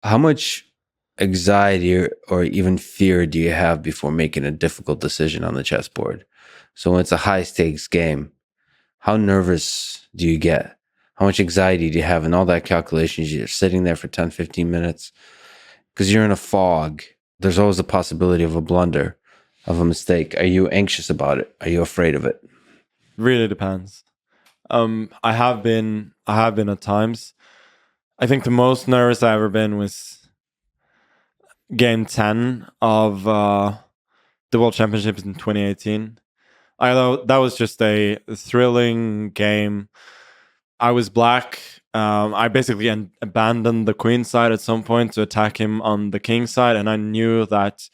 How much anxiety or even fear do you have before making a difficult decision on the chessboard? So when it's a high stakes game, how nervous do you get? How much anxiety do you have? And all that calculations, you're sitting there for 10, 15 minutes because you're in a fog. There's always the possibility of a blunder, of a mistake. Are you anxious about it? Are you afraid of it? Really depends. I have been at times. I think the most nervous I ever been was game 10 of the World Championships in 2018. I know that was just a thrilling game. I was black. I basically abandoned the queen side at some point to attack him on the king side, and I knew that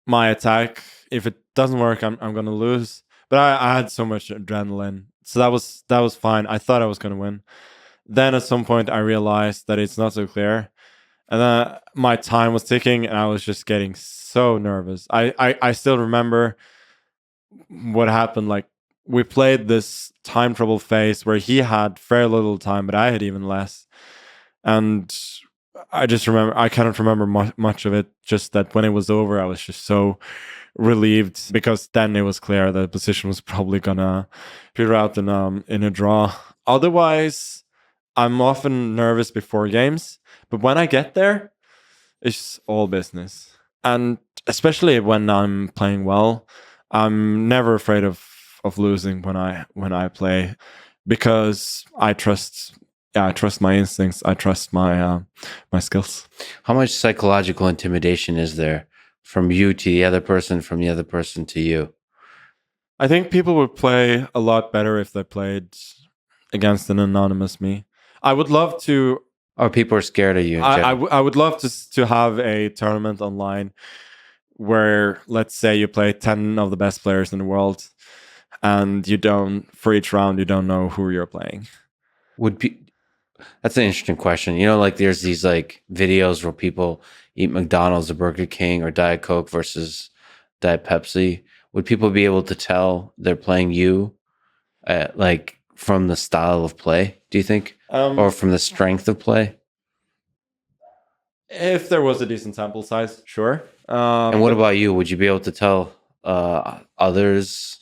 my attack, if it doesn't work, I'm gonna lose. But I had so much adrenaline, so that was fine. I thought I was gonna win. Then at some point, I realized that it's not so clear, and then my time was ticking, and I was just getting so nervous. I still remember what happened. Like, we played this time trouble phase where he had very little time, but I had even less. And I cannot remember much of it. Just that when it was over, I was just so relieved, because then it was clear the position was probably gonna peter out in a draw. Otherwise, I'm often nervous before games, but when I get there, it's all business. And especially when I'm playing well, I'm never afraid of losing when I play, because I trust my instincts. I trust my skills. How much psychological intimidation is there from you to the other person, from the other person to you? I think people would play a lot better if they played against an anonymous me. I would love to. Or people are scared of you in general? I would love to have a tournament online where, let's say, you play 10 of the best players in the world, and for each round, you don't know who you're playing. That's an interesting question. Like there's these like videos where people eat McDonald's or Burger King or Diet Coke versus Diet Pepsi. Would people be able to tell they're playing you, like from the style of play, do you think? Or from the strength of play? If there was a decent sample size, sure. And what about you? Would you be able to tell others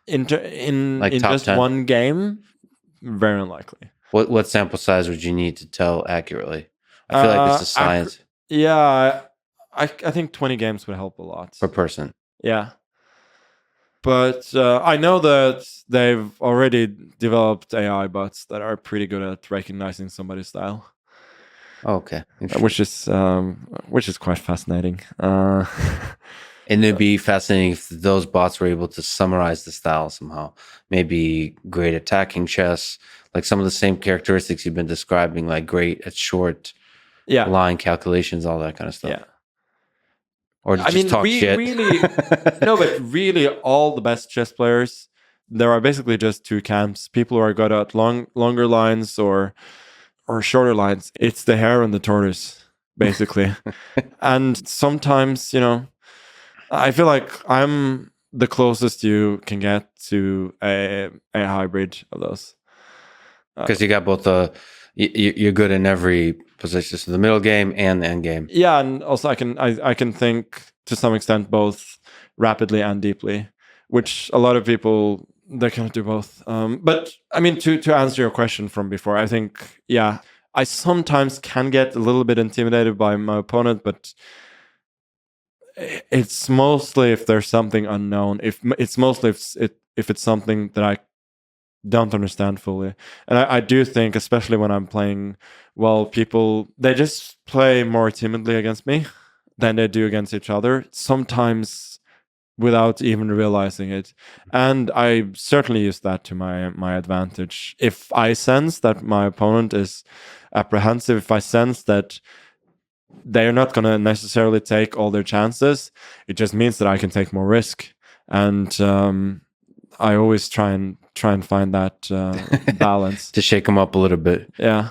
in like top just 10? one game? Very unlikely. What sample size would you need to tell accurately? I feel like it's a science Yeah, I think 20 games would help a lot per person. Yeah. But I know that they've already developed AI bots that are pretty good at recognizing somebody's style. Okay, which is quite fascinating. And it'd be fascinating if those bots were able to summarize the style somehow. Maybe great attacking chess, like some of the same characteristics you've been describing, like great at short line calculations, all that kind of stuff. Yeah. Or just talk shit. Really, no, but really, all the best chess players, there are basically just two camps: people who are good at longer lines or shorter lines. It's the hare and the tortoise, basically. And sometimes, I feel like I'm the closest you can get to a hybrid of those. Because you got both you're good in every position, so the middle game and the end game. Yeah, and also I can think to some extent both rapidly and deeply, which a lot of people, they cannot do both. But I mean, to answer your question from before, I think I sometimes can get a little bit intimidated by my opponent, but it's mostly if there's something unknown. If it's something that I don't understand fully. And I do think, especially when I'm playing well, people, they just play more timidly against me than they do against each other, sometimes without even realizing it. And I certainly use that to my advantage. If I sense that my opponent is apprehensive, if I sense that they're not going to necessarily take all their chances, it just means that I can take more risk. And I always try and find that balance to shake them up a little bit. Yeah.